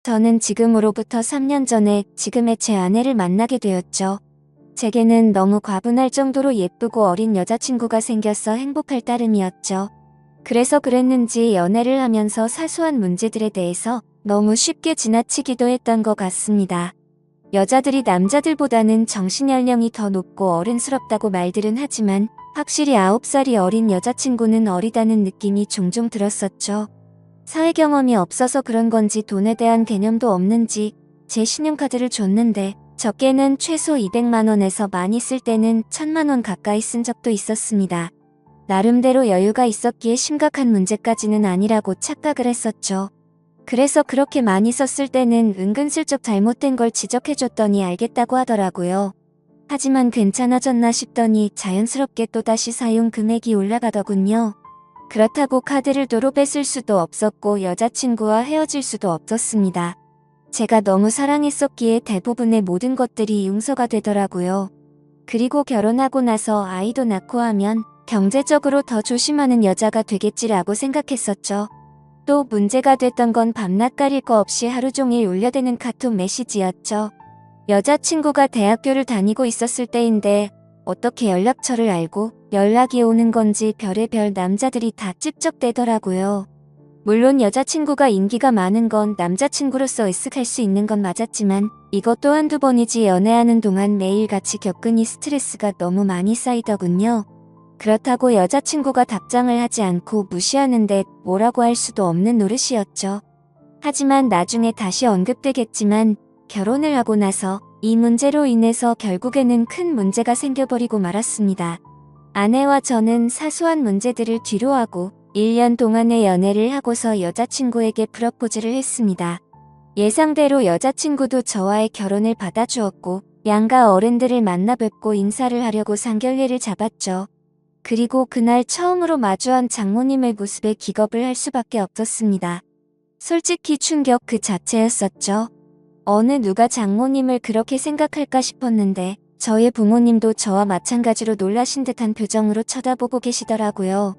저는 지금으로부터 3년 전에 지금의 제 아내를 만나게 되었죠. 제게는 너무 과분할 정도로 예쁘고 어린 여자친구가 생겨서 행복할 따름이었죠. 그래서 그랬는지 연애를 하면서 사소한 문제들에 대해서 너무 쉽게 지나치기도 했던 것 같습니다. 여자들이 남자들보다는 정신연령이 더 높고 어른스럽다고 말들은 하지만 확실히 9살이 어린 여자친구는 어리다는 느낌이 종종 들었었죠. 사회 경험이 없어서 그런 건지 돈에 대한 개념도 없는지 제 신용카드를 줬는데 적게는 최소 200만 원에서 많이 쓸 때는 1000만 원 가까이 쓴 적도 있었습니다. 나름대로 여유가 있었기에 심각한 문제까지는 아니라고 착각을 했었죠. 그래서 그렇게 많이 썼을 때는 은근슬쩍 잘못된 걸 지적해줬더니 알겠다고 하더라고요. 하지만 괜찮아졌나 싶더니 자연스럽게 또다시 사용 금액이 올라가더군요. 그렇다고 카드를 도로 뺏을 수도 없었고 여자친구와 헤어질 수도 없었습니다. 제가 너무 사랑했었기에 대부분의 모든 것들이 용서가 되더라고요. 그리고 결혼하고 나서 아이도 낳고 하면 경제적으로 더 조심하는 여자가 되겠지라고 생각했었죠. 또 문제가 됐던 건 밤낮 가릴 거 없이 하루 종일 울려대는 카톡 메시지였죠. 여자친구가 대학교를 다니고 있었을 때인데 어떻게 연락처를 알고 연락이 오는 건지 별의별 남자들이 다 찝쩍대더라고요. 물론 여자친구가 인기가 많은 건 남자친구로서 으쓱할 수 있는 건 맞았지만 이것도 한두 번이지 연애하는 동안 매일같이 겪으니 스트레스가 너무 많이 쌓이더군요. 그렇다고 여자친구가 답장을 하지 않고 무시하는데 뭐라고 할 수도 없는 노릇이었죠. 하지만 나중에 다시 언급되겠지만 결혼을 하고 나서 이 문제로 인해서 결국에는 큰 문제가 생겨버리고 말았습니다. 아내와 저는 사소한 문제들을 뒤로하고 1년 동안의 연애를 하고서 여자친구에게 프러포즈를 했습니다. 예상대로 여자친구도 저와의 결혼을 받아주었고 양가 어른들을 만나 뵙고 인사를 하려고 상견례를 잡았죠. 그리고 그날 처음으로 마주한 장모님의 모습에 기겁을 할 수밖에 없었습니다. 솔직히 충격 그 자체였었죠. 어느 누가 장모님을 그렇게 생각할까 싶었는데 저의 부모님도 저와 마찬가지로 놀라신 듯한 표정으로 쳐다보고 계시더라고요.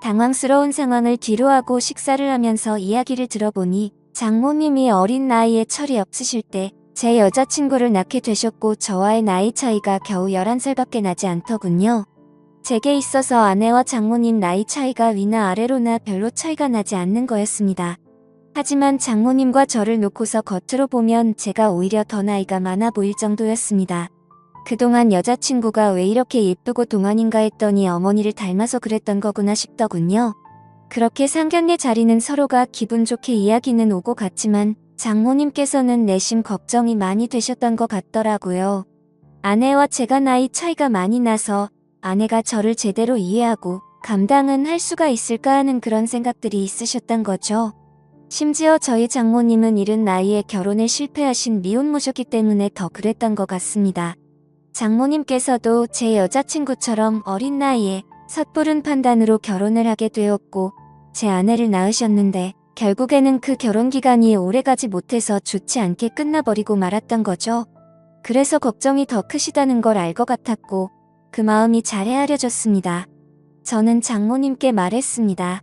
당황스러운 상황을 뒤로하고 식사를 하면서 이야기를 들어보니 장모님이 어린 나이에 철이 없으실 때 제 여자친구를 낳게 되셨고 저와의 나이 차이가 겨우 11살밖에 나지 않더군요. 제게 있어서 아내와 장모님 나이 차이가 위나 아래로나 별로 차이가 나지 않는 거였습니다. 하지만 장모님과 저를 놓고서 겉으로 보면 제가 오히려 더 나이가 많아 보일 정도였습니다. 그동안 여자친구가 왜 이렇게 예쁘고 동안인가 했더니 어머니를 닮아서 그랬던 거구나 싶더군요. 그렇게 상견례 자리는 서로가 기분 좋게 이야기는 오고 갔지만 장모님께서는 내심 걱정이 많이 되셨던 것 같더라고요. 아내와 제가 나이 차이가 많이 나서 아내가 저를 제대로 이해하고 감당은 할 수가 있을까 하는 그런 생각들이 있으셨던 거죠. 심지어 저희 장모님은 이른 나이에 결혼을 실패하신 미혼모셨기 때문에 더 그랬던 것 같습니다. 장모님께서도 제 여자친구처럼 어린 나이에 섣부른 판단으로 결혼을 하게 되었고 제 아내를 낳으셨는데 결국에는 그 결혼 기간이 오래가지 못해서 좋지 않게 끝나버리고 말았던 거죠. 그래서 걱정이 더 크시다는 걸 알 것 같았고 그 마음이 잘 헤아려졌습니다. 저는 장모님께 말했습니다.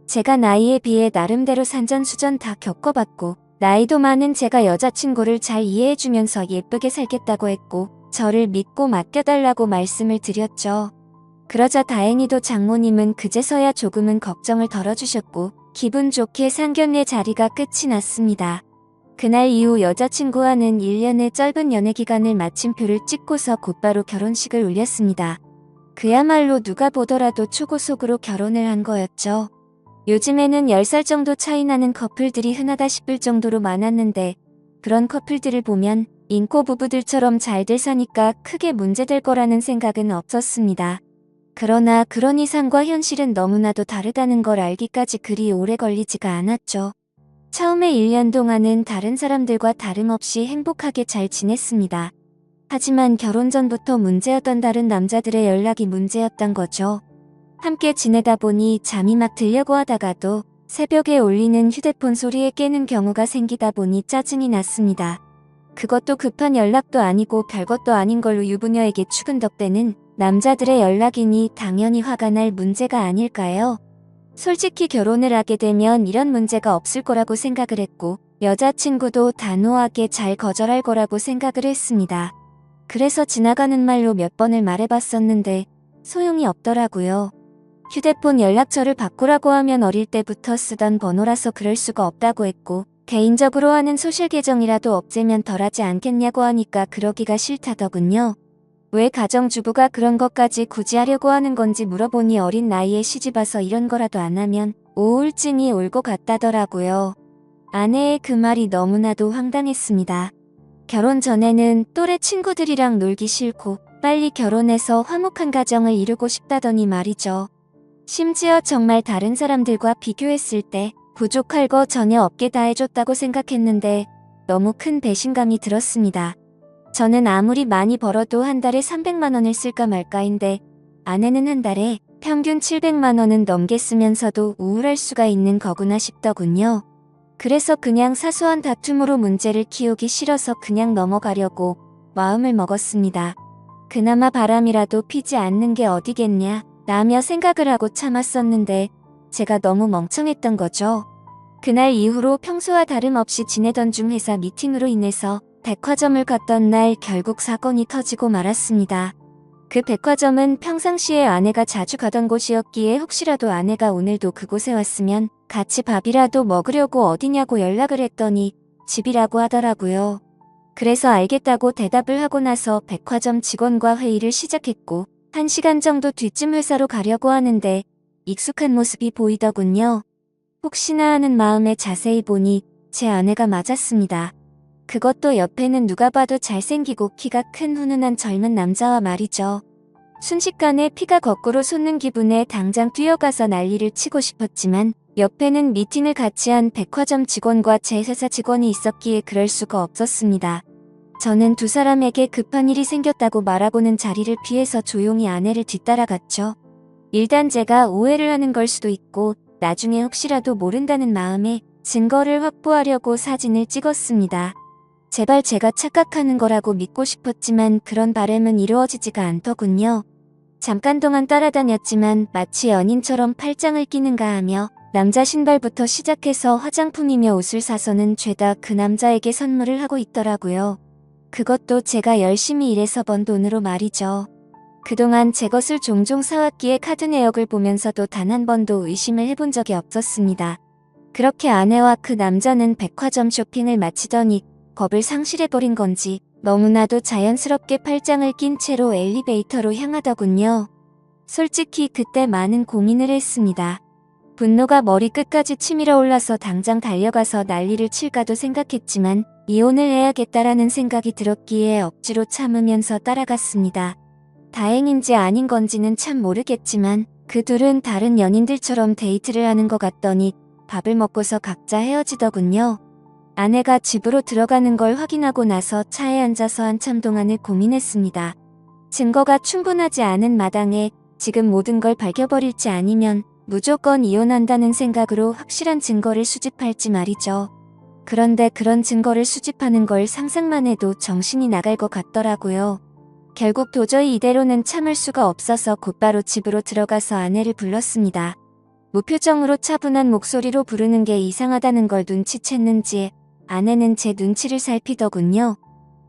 제가 나이에 비해 나름대로 산전수전 다 겪어봤고 나이도 많은 제가 여자친구를 잘 이해해주면서 예쁘게 살겠다고 했고 저를 믿고 맡겨달라고 말씀을 드렸죠. 그러자 다행히도 장모님은 그제서야 조금은 걱정을 덜어주셨고 기분 좋게 상견례 자리가 끝이 났습니다. 그날 이후 여자친구와는 1년의 짧은 연애기간을 마침표를 찍고서 곧바로 결혼식을 올렸습니다. 그야말로 누가 보더라도 초고속으로 결혼을 한 거였죠. 요즘에는 10살 정도 차이 나는 커플들이 흔하다 싶을 정도로 많았는데 그런 커플들을 보면 인고 부부들처럼 잘들 사니까 크게 문제될 거라는 생각은 없었습니다. 그러나 그런 이상과 현실은 너무나도 다르다는 걸 알기까지 그리 오래 걸리지가 않았죠. 처음에 1년 동안은 다른 사람들과 다름없이 행복하게 잘 지냈습니다. 하지만 결혼 전부터 문제였던 다른 남자들의 연락이 문제였던 거죠. 함께 지내다 보니 잠이 막 들려고 하다가도 새벽에 울리는 휴대폰 소리에 깨는 경우가 생기다 보니 짜증이 났습니다. 그것도 급한 연락도 아니고 별것도 아닌 걸로 유부녀에게 추근덕대는 남자들의 연락이니 당연히 화가 날 문제가 아닐까요? 솔직히 결혼을 하게 되면 이런 문제가 없을 거라고 생각을 했고 여자친구도 단호하게 잘 거절할 거라고 생각을 했습니다. 그래서 지나가는 말로 몇 번을 말해봤었는데 소용이 없더라고요. 휴대폰 연락처를 바꾸라고 하면 어릴 때부터 쓰던 번호라서 그럴 수가 없다고 했고, 개인적으로 하는 소셜 계정이라도 없애면 덜하지 않겠냐고 하니까 그러기가 싫다더군요. 왜 가정주부가 그런 것까지 굳이 하려고 하는 건지 물어보니 어린 나이에 시집와서 이런 거라도 안 하면 우울증이 올 것 같다더라고요. 아내의 그 말이 너무나도 황당했습니다. 결혼 전에는 또래 친구들이랑 놀기 싫고 빨리 결혼해서 화목한 가정을 이루고 싶다더니 말이죠. 심지어 정말 다른 사람들과 비교했을 때 부족할 거 전혀 없게 다 해줬다고 생각했는데 너무 큰 배신감이 들었습니다. 저는 아무리 많이 벌어도 한 달에 300만 원을 쓸까 말까인데 아내는 한 달에 평균 700만 원은 넘게 쓰면서도 우울할 수가 있는 거구나 싶더군요. 그래서 그냥 사소한 다툼으로 문제를 키우기 싫어서 그냥 넘어가려고 마음을 먹었습니다. 그나마 바람이라도 피지 않는 게 어디겠냐 라며 생각을 하고 참았었는데 제가 너무 멍청했던 거죠. 그날 이후로 평소와 다름없이 지내던 중 회사 미팅으로 인해서 백화점을 갔던 날 결국 사건이 터지고 말았습니다. 그 백화점은 평상시에 아내가 자주 가던 곳이었기에 혹시라도 아내가 오늘도 그곳에 왔으면 같이 밥이라도 먹으려고 어디냐고 연락을 했더니 집이라고 하더라고요. 그래서 알겠다고 대답을 하고 나서 백화점 직원과 회의를 시작했고 1시간 정도 뒤쯤 회사로 가려고 하는데 익숙한 모습이 보이더군요. 혹시나 하는 마음에 자세히 보니 제 아내가 맞았습니다. 그것도 옆에는 누가 봐도 잘생기고 키가 큰 훈훈한 젊은 남자와 말이죠. 순식간에 피가 거꾸로 솟는 기분에 당장 뛰어가서 난리를 치고 싶었지만 옆에는 미팅을 같이 한 백화점 직원과 제 회사 직원이 있었기에 그럴 수가 없었습니다. 저는 두 사람에게 급한 일이 생겼다고 말하고는 자리를 피해서 조용히 아내를 뒤따라갔죠. 일단 제가 오해를 하는 걸 수도 있고 나중에 혹시라도 모른다는 마음에 증거를 확보하려고 사진을 찍었습니다. 제발 제가 착각하는 거라고 믿고 싶었지만 그런 바람은 이루어지지가 않더군요. 잠깐 동안 따라다녔지만 마치 연인처럼 팔짱을 끼는가 하며 남자 신발부터 시작해서 화장품이며 옷을 사서는 죄다 그 남자에게 선물을 하고 있더라고요. 그것도 제가 열심히 일해서 번 돈으로 말이죠. 그동안 제 것을 종종 사왔기에 카드 내역을 보면서도 단 한 번도 의심을 해본 적이 없었습니다. 그렇게 아내와 그 남자는 백화점 쇼핑을 마치더니 겁을 상실해버린 건지 너무나도 자연스럽게 팔짱을 낀 채로 엘리베이터로 향하더군요. 솔직히 그때 많은 고민을 했습니다. 분노가 머리끝까지 치밀어 올라서 당장 달려가서 난리를 칠까도 생각했지만 이혼을 해야겠다라는 생각이 들었기에 억지로 참으면서 따라갔습니다. 다행인지 아닌 건지는 참 모르겠지만 그 둘은 다른 연인들처럼 데이트를 하는 것 같더니 밥을 먹고서 각자 헤어지더군요. 아내가 집으로 들어가는 걸 확인하고 나서 차에 앉아서 한참 동안을 고민했습니다. 증거가 충분하지 않은 마당에 지금 모든 걸 밝혀버릴지 아니면 무조건 이혼한다는 생각으로 확실한 증거를 수집할지 말이죠. 그런데 그런 증거를 수집하는 걸 상상만 해도 정신이 나갈 것 같더라고요. 결국 도저히 이대로는 참을 수가 없어서 곧바로 집으로 들어가서 아내를 불렀습니다. 무표정으로 차분한 목소리로 부르는 게 이상하다는 걸 눈치챘는지 아내는 제 눈치를 살피더군요.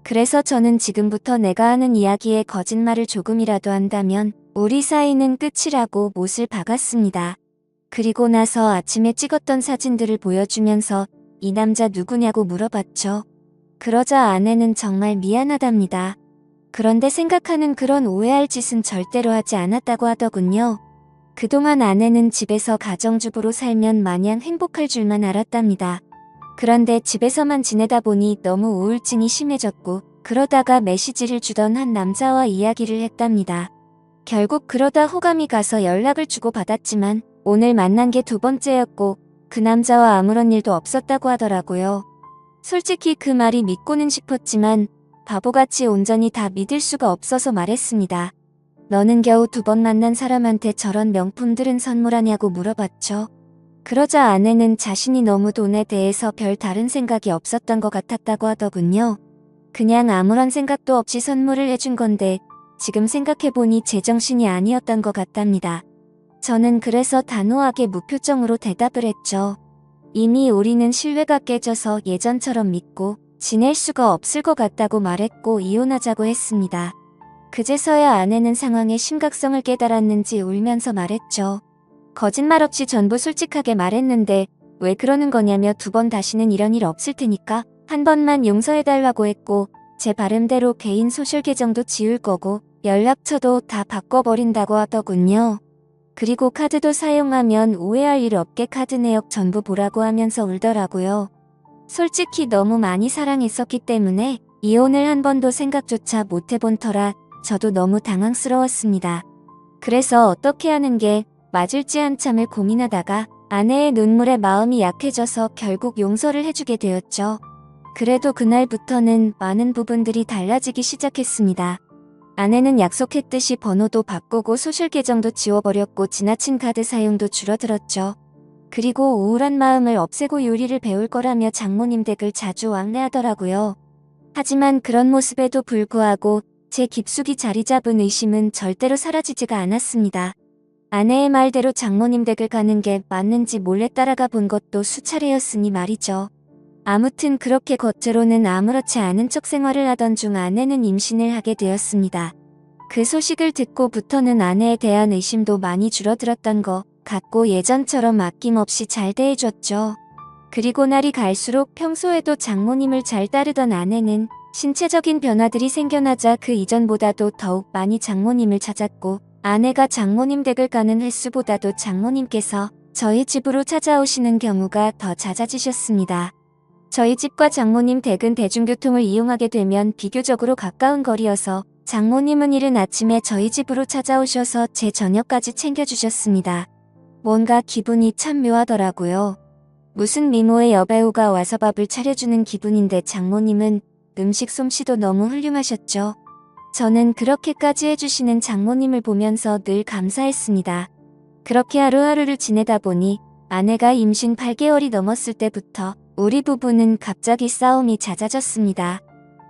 그래서 저는 지금부터 내가 하는 이야기에 거짓말을 조금이라도 한다면 우리 사이는 끝이라고 못을 박았습니다. 그리고 나서 아침에 찍었던 사진들을 보여주면서 이 남자 누구냐고 물어봤죠. 그러자 아내는 정말 미안하답니다. 그런데 생각하는 그런 오해할 짓은 절대로 하지 않았다고 하더군요. 그동안 아내는 집에서 가정주부로 살면 마냥 행복할 줄만 알았답니다. 그런데 집에서만 지내다 보니 너무 우울증이 심해졌고 그러다가 메시지를 주던 한 남자와 이야기를 했답니다. 결국 그러다 호감이 가서 연락을 주고받았지만 오늘 만난 게 2번째였고 그 남자와 아무런 일도 없었다고 하더라고요. 솔직히 그 말이 믿고는 싶었지만 바보같이 온전히 다 믿을 수가 없어서 말했습니다. 너는 겨우 2번 만난 사람한테 저런 명품들은 선물하냐고 물어봤죠. 그러자 아내는 자신이 너무 돈에 대해서 별 다른 생각이 없었던 것 같았다고 하더군요. 그냥 아무런 생각도 없이 선물을 해준 건데 지금 생각해보니 제정신이 아니었던 것 같답니다. 저는 그래서 단호하게 무표정으로 대답을 했죠. 이미 우리는 신뢰가 깨져서 예전처럼 믿고 지낼 수가 없을 것 같다고 말했고 이혼하자고 했습니다. 그제서야 아내는 상황의 심각성을 깨달았는지 울면서 말했죠. 거짓말 없이 전부 솔직하게 말했는데 왜 그러는 거냐며 2번 다시는 이런 일 없을 테니까 한 번만 용서해달라고 했고 제 발음대로 개인 소셜 계정도 지울 거고 연락처도 다 바꿔버린다고 하더군요. 그리고 카드도 사용하면 오해할 일 없게 카드 내역 전부 보라고 하면서 울더라고요. 솔직히 너무 많이 사랑했었기 때문에 이혼을 한 번도 생각조차 못 해본 터라 저도 너무 당황스러웠습니다. 그래서 어떻게 하는 게 맞을지 한참을 고민하다가 아내의 눈물에 마음이 약해져서 결국 용서를 해주게 되었죠. 그래도 그날부터는 많은 부분들이 달라지기 시작했습니다. 아내는 약속했듯이 번호도 바꾸고 소셜 계정도 지워버렸고 지나친 카드 사용도 줄어들었죠. 그리고 우울한 마음을 없애고 요리를 배울 거라며 장모님 댁을 자주 왕래하더라고요. 하지만 그런 모습에도 불구하고 제 깊숙이 자리 잡은 의심은 절대로 사라지지가 않았습니다. 아내의 말대로 장모님 댁을 가는 게 맞는지 몰래 따라가 본 것도 수차례였으니 말이죠. 아무튼 그렇게 겉으로는 아무렇지 않은 척 생활을 하던 중 아내는 임신을 하게 되었습니다. 그 소식을 듣고부터는 아내에 대한 의심도 많이 줄어들었던 것 같고 예전처럼 아낌없이 잘 대해줬죠. 그리고 날이 갈수록 평소에도 장모님을 잘 따르던 아내는 신체적인 변화들이 생겨나자 그 이전보다도 더욱 많이 장모님을 찾았고 아내가 장모님 댁을 가는 횟수보다도 장모님께서 저희 집으로 찾아오시는 경우가 더 잦아지셨습니다. 저희 집과 장모님 댁은 대중교통을 이용하게 되면 비교적으로 가까운 거리여서 장모님은 이른 아침에 저희 집으로 찾아오셔서 제 저녁까지 챙겨주셨습니다. 뭔가 기분이 참 묘하더라고요. 무슨 미모의 여배우가 와서 밥을 차려주는 기분인데 장모님은 음식 솜씨도 너무 훌륭하셨죠. 저는 그렇게까지 해주시는 장모님을 보면서 늘 감사했습니다. 그렇게 하루하루를 지내다 보니 아내가 임신 8개월이 넘었을 때부터 우리 부부는 갑자기 싸움이 잦아졌습니다.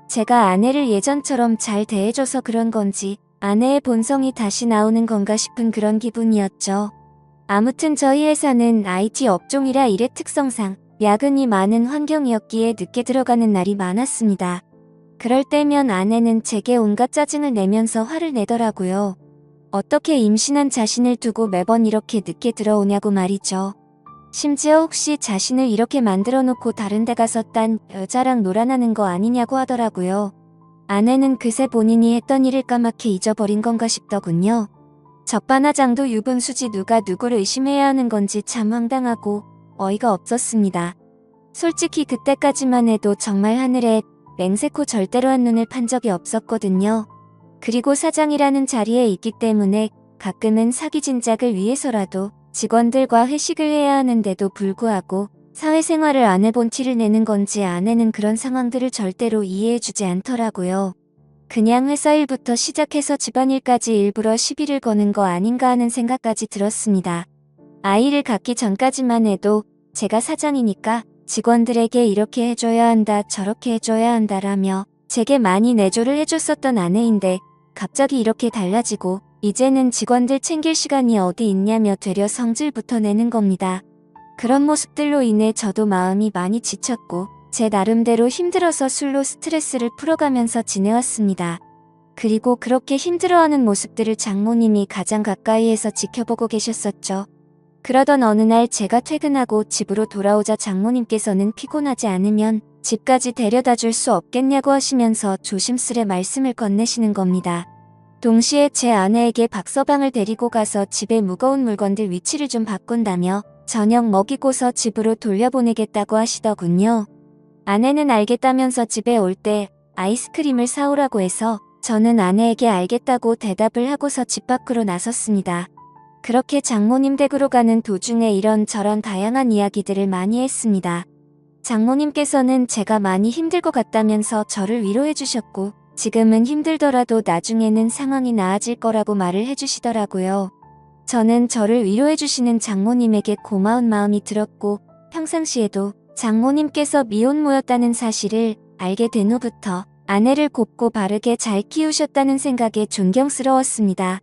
제가 아내를 예전처럼 잘 대해줘서 그런 건지 아내의 본성이 다시 나오는 건가 싶은 그런 기분이었죠. 아무튼 저희 회사는 IT 업종이라 일의 특성상 야근이 많은 환경이었기에 늦게 들어가는 날이 많았습니다. 그럴 때면 아내는 제게 온갖 짜증을 내면서 화를 내더라고요. 어떻게 임신한 자신을 두고 매번 이렇게 늦게 들어오냐고 말이죠. 심지어 혹시 자신을 이렇게 만들어 놓고 다른 데 가서 딴 여자랑 놀아나는 거 아니냐고 하더라고요. 아내는 그새 본인이 했던 일을 까맣게 잊어버린 건가 싶더군요. 적반하장도 유분수지 누가 누구를 의심해야 하는 건지 참 황당하고 어이가 없었습니다. 솔직히 그때까지만 해도 정말 하늘에 맹세코 절대로 한눈을 판 적이 없었거든요. 그리고 사장이라는 자리에 있기 때문에 가끔은 사기 진작을 위해서라도 직원들과 회식을 해야 하는데도 불구하고 사회생활을 안 해본 티를 내는 건지 아내는 그런 상황들을 절대로 이해해주지 않더라고요. 그냥 회사 일부터 시작해서 집안일까지 일부러 시비를 거는 거 아닌가 하는 생각까지 들었습니다. 아이를 갖기 전까지만 해도 제가 사장이니까 직원들에게 이렇게 해줘야 한다 저렇게 해줘야 한다라며 제게 많이 내조를 해줬었던 아내인데 갑자기 이렇게 달라지고 이제는 직원들 챙길 시간이 어디 있냐며 되려 성질부터 내는 겁니다. 그런 모습들로 인해 저도 마음이 많이 지쳤고 제 나름대로 힘들어서 술로 스트레스를 풀어가면서 지내왔습니다. 그리고 그렇게 힘들어하는 모습들을 장모님이 가장 가까이에서 지켜보고 계셨었죠. 그러던 어느 날 제가 퇴근하고 집으로 돌아오자 장모님께서는 피곤하지 않으면 집까지 데려다 줄 수 없겠냐고 하시면서 조심스레 말씀을 건네시는 겁니다. 동시에 제 아내에게 박서방을 데리고 가서 집에 무거운 물건들 위치를 좀 바꾼다며 저녁 먹이고서 집으로 돌려보내겠다고 하시더군요. 아내는 알겠다면서 집에 올 때 아이스크림을 사오라고 해서 저는 아내에게 알겠다고 대답을 하고서 집 밖으로 나섰습니다. 그렇게 장모님 댁으로 가는 도중에 이런저런 다양한 이야기들을 많이 했습니다. 장모님께서는 제가 많이 힘들 것 같다면서 저를 위로해 주셨고 지금은 힘들더라도 나중에는 상황이 나아질 거라고 말을 해주시더라고요. 저는 저를 위로해 주시는 장모님에게 고마운 마음이 들었고 평상시에도 장모님께서 미혼모였다는 사실을 알게 된 후부터 아내를 곱고 바르게 잘 키우셨다는 생각에 존경스러웠습니다.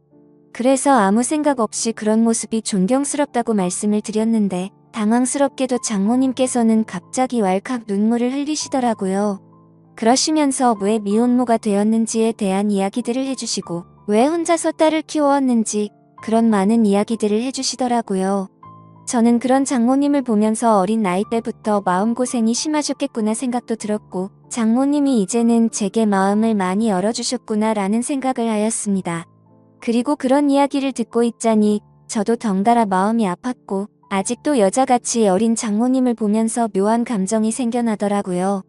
그래서 아무 생각 없이 그런 모습이 존경스럽다고 말씀을 드렸는데 당황스럽게도 장모님께서는 갑자기 왈칵 눈물을 흘리시더라고요. 그러시면서 왜 미혼모가 되었는지에 대한 이야기들을 해주시고 왜 혼자서 딸을 키워왔는지 그런 많은 이야기들을 해주시더라고요. 저는 그런 장모님을 보면서 어린 나이 때부터 마음고생이 심하셨겠구나 생각도 들었고 장모님이 이제는 제게 마음을 많이 열어주셨구나 라는 생각을 하였습니다. 그리고 그런 이야기를 듣고 있자니 저도 덩달아 마음이 아팠고 아직도 여자같이 어린 장모님을 보면서 묘한 감정이 생겨나더라고요.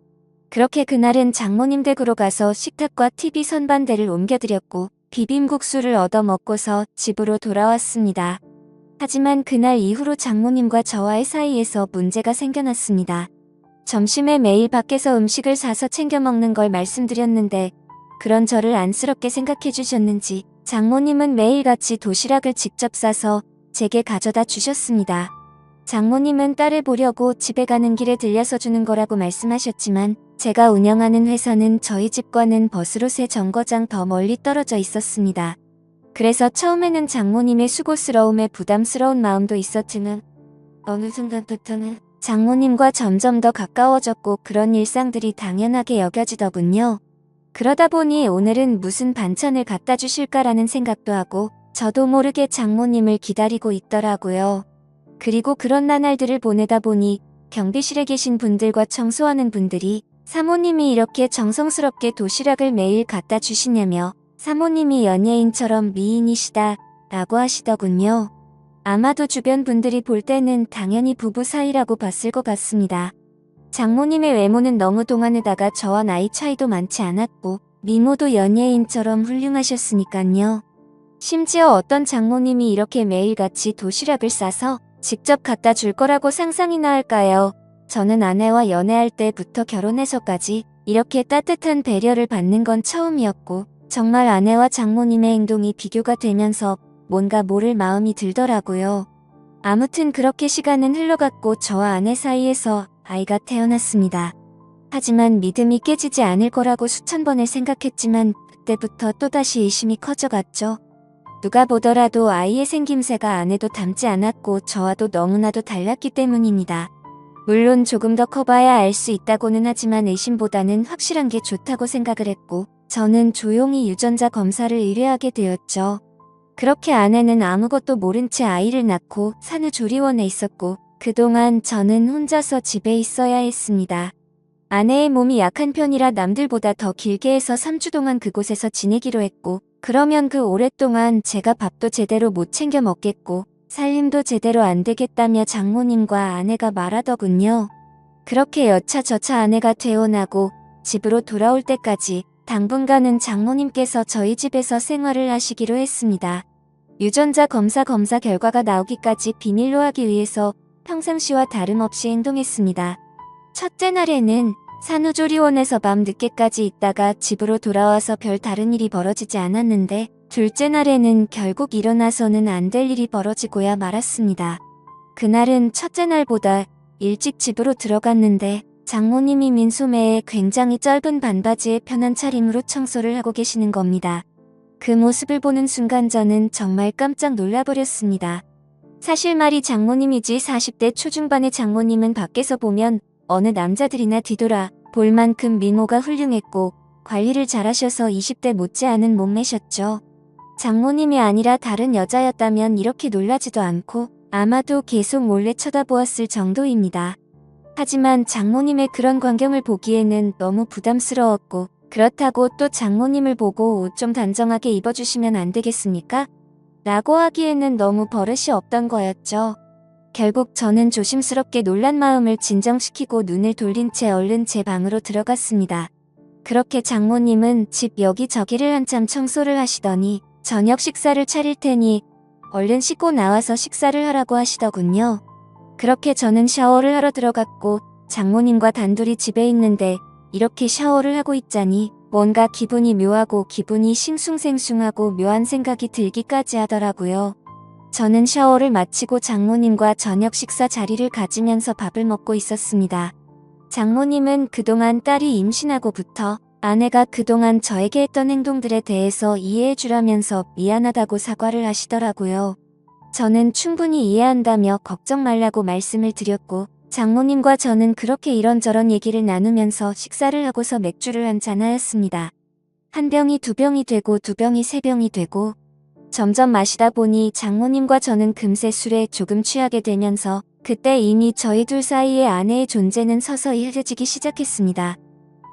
그렇게 그날은 장모님 댁으로 가서 식탁과 TV 선반대를 옮겨드렸고 비빔국수를 얻어먹고서 집으로 돌아왔습니다. 하지만 그날 이후로 장모님과 저와의 사이에서 문제가 생겨났습니다. 점심에 매일 밖에서 음식을 사서 챙겨 먹는 걸 말씀드렸는데 그런 저를 안쓰럽게 생각해 주셨는지 장모님은 매일같이 도시락을 직접 싸서 제게 가져다 주셨습니다. 장모님은 딸을 보려고 집에 가는 길에 들려서 주는 거라고 말씀하셨지만 제가 운영하는 회사는 저희 집과는 버스로 3정거장 더 멀리 떨어져 있었습니다. 그래서 처음에는 장모님의 수고스러움에 부담스러운 마음도 있었지만 어느 순간부터는 장모님과 점점 더 가까워졌고 그런 일상들이 당연하게 여겨지더군요. 그러다 보니 오늘은 무슨 반찬을 갖다 주실까라는 생각도 하고 저도 모르게 장모님을 기다리고 있더라고요. 그리고 그런 나날들을 보내다 보니 경비실에 계신 분들과 청소하는 분들이 사모님이 이렇게 정성스럽게 도시락을 매일 갖다 주시냐며 사모님이 연예인처럼 미인이시다 라고 하시더군요. 아마도 주변 분들이 볼 때는 당연히 부부 사이라고 봤을 것 같습니다. 장모님의 외모는 너무 동안에다가 저와 나이 차이도 많지 않았고 미모도 연예인처럼 훌륭하셨으니깐요. 심지어 어떤 장모님이 이렇게 매일같이 도시락을 싸서 직접 갖다 줄 거라고 상상이나 할까요? 저는 아내와 연애할 때부터 결혼해서까지 이렇게 따뜻한 배려를 받는 건 처음이었고 정말 아내와 장모님의 행동이 비교가 되면서 뭔가 모를 마음이 들더라고요. 아무튼 그렇게 시간은 흘러갔고 저와 아내 사이에서 아이가 태어났습니다. 하지만 믿음이 깨지지 않을 거라고 수천 번을 생각했지만 그때부터 또다시 의심이 커져갔죠. 누가 보더라도 아이의 생김새가 아내도 닮지 않았고 저와도 너무나도 달랐기 때문입니다. 물론 조금 더 커봐야 알 수 있다고는 하지만 의심보다는 확실한 게 좋다고 생각을 했고 저는 조용히 유전자 검사를 의뢰하게 되었죠. 그렇게 아내는 아무것도 모른 채 아이를 낳고 산후조리원에 있었고 그동안 저는 혼자서 집에 있어야 했습니다. 아내의 몸이 약한 편이라 남들보다 더 길게 해서 3주 동안 그곳에서 지내기로 했고 그러면 그 오랫동안 제가 밥도 제대로 못 챙겨 먹겠고 살림도 제대로 안 되겠다며 장모님과 아내가 말하더군요. 그렇게 여차저차 아내가 퇴원하고 집으로 돌아올 때까지 당분간은 장모님께서 저희 집에서 생활을 하시기로 했습니다. 유전자 검사 결과가 나오기까지 비밀로 하기 위해서 평상시와 다름없이 행동했습니다. 첫째 날에는 산후조리원에서 밤 늦게까지 있다가 집으로 돌아와서 별 다른 일이 벌어지지 않았는데 둘째 날에는 결국 일어나서는 안 될 일이 벌어지고야 말았습니다. 그날은 첫째 날보다 일찍 집으로 들어갔는데 장모님이 민소매에 굉장히 짧은 반바지에 편한 차림으로 청소를 하고 계시는 겁니다. 그 모습을 보는 순간 저는 정말 깜짝 놀라버렸습니다. 사실 말이 장모님이지 40대 초중반의 장모님은 밖에서 보면 어느 남자들이나 뒤돌아 볼 만큼 미모가 훌륭했고 관리를 잘하셔서 20대 못지않은 몸매셨죠. 장모님이 아니라 다른 여자였다면 이렇게 놀라지도 않고 아마도 계속 몰래 쳐다보았을 정도입니다. 하지만 장모님의 그런 광경을 보기에는 너무 부담스러웠고 그렇다고 또 장모님을 보고 옷 좀 단정하게 입어주시면 안 되겠습니까? 라고 하기에는 너무 버릇이 없던 거였죠. 결국 저는 조심스럽게 놀란 마음을 진정시키고 눈을 돌린 채 얼른 제 방으로 들어갔습니다. 그렇게 장모님은 집 여기저기를 한참 청소를 하시더니 저녁 식사를 차릴 테니 얼른 씻고 나와서 식사를 하라고 하시더군요. 그렇게 저는 샤워를 하러 들어갔고 장모님과 단둘이 집에 있는데 이렇게 샤워를 하고 있자니 뭔가 기분이 묘하고 기분이 싱숭생숭하고 묘한 생각이 들기까지 하더라고요. 저는 샤워를 마치고 장모님과 저녁 식사 자리를 가지면서 밥을 먹고 있었습니다. 장모님은 그동안 딸이 임신하고부터 아내가 그동안 저에게 했던 행동들에 대해서 이해해 주라면서 미안하다고 사과를 하시더라고요. 저는 충분히 이해한다며 걱정 말라고 말씀을 드렸고 장모님과 저는 그렇게 이런저런 얘기를 나누면서 식사를 하고서 맥주를 한잔 하였습니다. 한 병이 두 병이 되고 두 병이 세 병이 되고 점점 마시다 보니 장모님과 저는 금세 술에 조금 취하게 되면서 그때 이미 저희 둘 사이의 아내의 존재는 서서히 흐려지기 시작했습니다.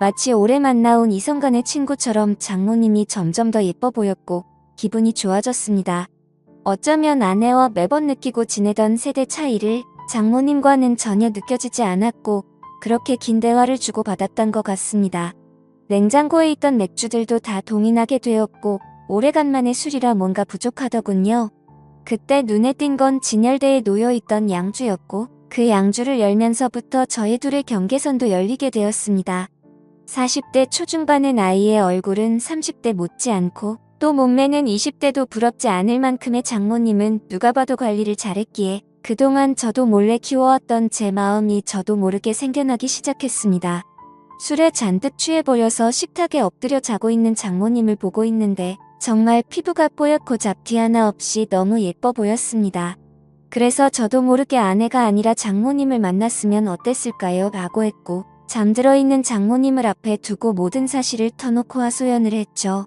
마치 오래 만나온 이성 간의 친구처럼 장모님이 점점 더 예뻐 보였고 기분이 좋아졌습니다. 어쩌면 아내와 매번 느끼고 지내던 세대 차이를 장모님과는 전혀 느껴지지 않았고 그렇게 긴 대화를 주고받았던 것 같습니다. 냉장고에 있던 맥주들도 다 동인하게 되었고 오래간만에 술이라 뭔가 부족하더군요. 그때 눈에 띈 건 진열대에 놓여있던 양주였고 그 양주를 열면서부터 저희 둘의 경계선도 열리게 되었습니다. 40대 초중반의 나이의 얼굴은 30대 못지않고 또 몸매는 20대도 부럽지 않을 만큼의 장모님은 누가 봐도 관리를 잘했기에 그동안 저도 몰래 키워왔던 제 마음이 저도 모르게 생겨나기 시작했습니다. 술에 잔뜩 취해버려서 식탁에 엎드려 자고 있는 장모님을 보고 있는데 정말 피부가 뽀얗고 잡티 하나 없이 너무 예뻐 보였습니다. 그래서 저도 모르게 아내가 아니라 장모님을 만났으면 어땠을까요? 라고 했고 잠들어 있는 장모님을 앞에 두고 모든 사실을 터놓고 하소연을 했죠.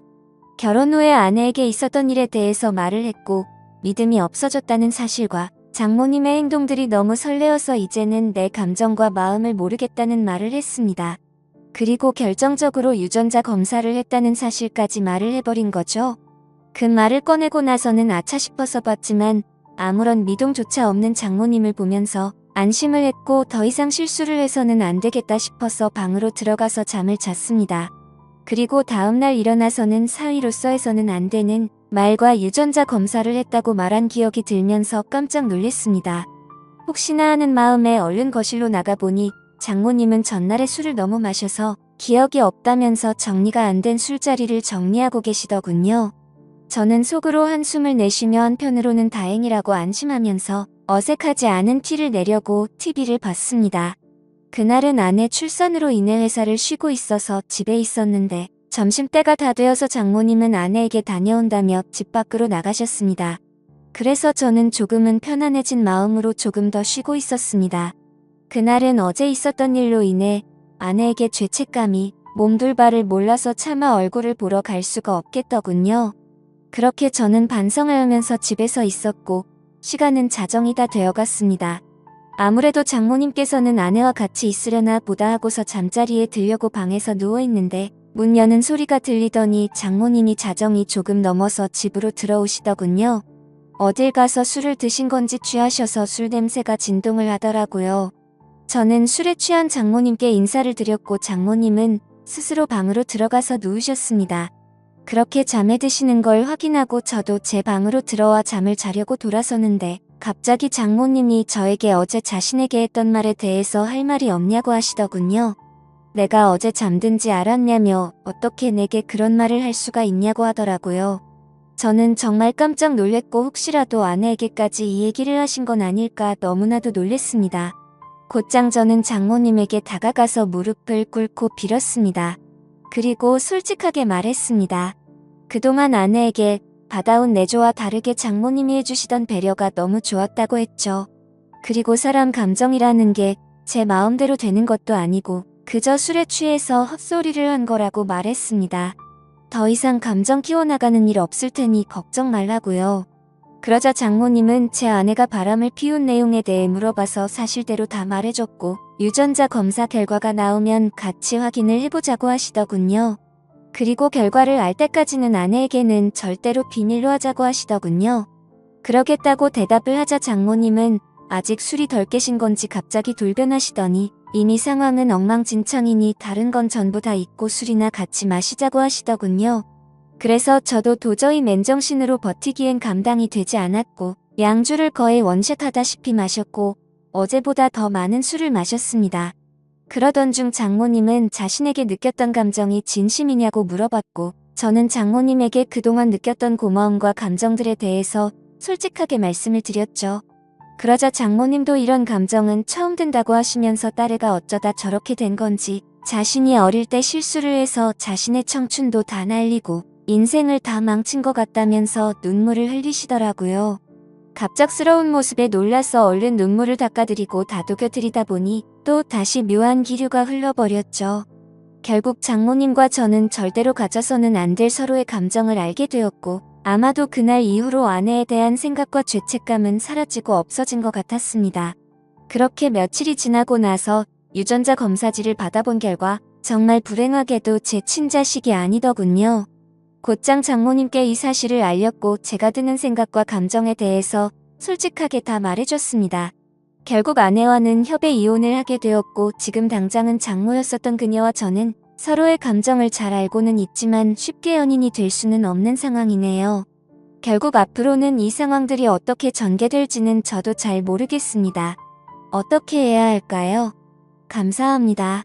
결혼 후에 아내에게 있었던 일에 대해서 말을 했고 믿음이 없어졌다는 사실과 장모님의 행동들이 너무 설레어서 이제는 내 감정과 마음을 모르겠다는 말을 했습니다. 그리고 결정적으로 유전자 검사를 했다는 사실까지 말을 해버린 거죠. 그 말을 꺼내고 나서는 아차 싶어서 봤지만 아무런 미동조차 없는 장모님을 보면서 안심을 했고 더 이상 실수를 해서는 안 되겠다 싶어서 방으로 들어가서 잠을 잤습니다. 그리고 다음날 일어나서는 사위로서 해서는 안 되는 말과 유전자 검사를 했다고 말한 기억이 들면서 깜짝 놀랐습니다. 혹시나 하는 마음에 얼른 거실로 나가보니 장모님은 전날에 술을 너무 마셔서 기억이 없다면서 정리가 안 된 술자리를 정리하고 계시더군요. 저는 속으로 한숨을 내쉬며 한편으로는 다행이라고 안심하면서 어색하지 않은 티를 내려고 TV를 봤습니다. 그날은 아내 출산으로 인해 회사를 쉬고 있어서 집에 있었는데 점심때가 다 되어서 장모님은 아내에게 다녀온다며 집 밖으로 나가셨습니다. 그래서 저는 조금은 편안해진 마음으로 조금 더 쉬고 있었습니다. 그날은 어제 있었던 일로 인해 아내에게 죄책감이 몸둘바를 몰라서 차마 얼굴을 보러 갈 수가 없겠더군요. 그렇게 저는 반성하면서 집에서 있었고 시간은 자정이 다 되어갔습니다. 아무래도 장모님께서는 아내와 같이 있으려나 보다 하고서 잠자리에 들려고 방에서 누워있는데 문 여는 소리가 들리더니 장모님이 자정이 조금 넘어서 집으로 들어오시더군요. 어딜 가서 술을 드신 건지 취하셔서 술 냄새가 진동을 하더라고요. 저는 술에 취한 장모님께 인사를 드렸고 장모님은 스스로 방으로 들어가서 누우셨습니다. 그렇게 잠에 드시는 걸 확인하고 저도 제 방으로 들어와 잠을 자려고 돌아서는데 갑자기 장모님이 저에게 어제 자신에게 했던 말에 대해서 할 말이 없냐고 하시더군요. 내가 어제 잠든지 알았냐며 어떻게 내게 그런 말을 할 수가 있냐고 하더라고요. 저는 정말 깜짝 놀랐고 혹시라도 아내에게까지 이 얘기를 하신 건 아닐까 너무나도 놀랐습니다. 곧장 저는 장모님에게 다가가서 무릎을 꿇고 빌었습니다. 그리고 솔직하게 말했습니다. 그동안 아내에게 받아온 내조와 다르게 장모님이 해주시던 배려가 너무 좋았다고 했죠. 그리고 사람 감정이라는 게 제 마음대로 되는 것도 아니고 그저 술에 취해서 헛소리를 한 거라고 말했습니다. 더 이상 감정 키워나가는 일 없을 테니 걱정 말라고요. 그러자 장모님은 제 아내가 바람을 피운 내용에 대해 물어봐서 사실대로 다 말해줬고 유전자 검사 결과가 나오면 같이 확인을 해보자고 하시더군요. 그리고 결과를 알 때까지는 아내에게는 절대로 비밀로 하자고 하시더군요. 그러겠다고 대답을 하자 장모님은 아직 술이 덜 깨신 건지 갑자기 돌변하시더니 이미 상황은 엉망진창이니 다른 건 전부 다 잊고 술이나 같이 마시자고 하시더군요. 그래서 저도 도저히 맨정신으로 버티기엔 감당이 되지 않았고 양주를 거의 원샷 하다시피 마셨고 어제보다 더 많은 술을 마셨습니다. 그러던 중 장모님은 자신에게 느꼈던 감정이 진심이냐고 물어봤고 저는 장모님에게 그동안 느꼈던 고마움과 감정들에 대해서 솔직하게 말씀을 드렸죠. 그러자 장모님도 이런 감정은 처음 든다고 하시면서 딸애가 어쩌다 저렇게 된 건지 자신이 어릴 때 실수를 해서 자신의 청춘도 다 날리고 인생을 다 망친 것 같다면서 눈물을 흘리시더라고요. 갑작스러운 모습에 놀라서 얼른 눈물을 닦아드리고 다독여드리다 보니 또 다시 묘한 기류가 흘러버렸죠. 결국 장모님과 저는 절대로 가져서는 안 될 서로의 감정을 알게 되었고 아마도 그날 이후로 아내에 대한 생각과 죄책감은 사라지고 없어진 것 같았습니다. 그렇게 며칠이 지나고 나서 유전자 검사지를 받아본 결과 정말 불행하게도 제 친자식이 아니더군요. 곧장 장모님께 이 사실을 알렸고 제가 드는 생각과 감정에 대해서 솔직하게 다 말해줬습니다. 결국 아내와는 협의 이혼을 하게 되었고 지금 당장은 장모였었던 그녀와 저는 서로의 감정을 잘 알고는 있지만 쉽게 연인이 될 수는 없는 상황이네요. 결국 앞으로는 이 상황들이 어떻게 전개될지는 저도 잘 모르겠습니다. 어떻게 해야 할까요? 감사합니다.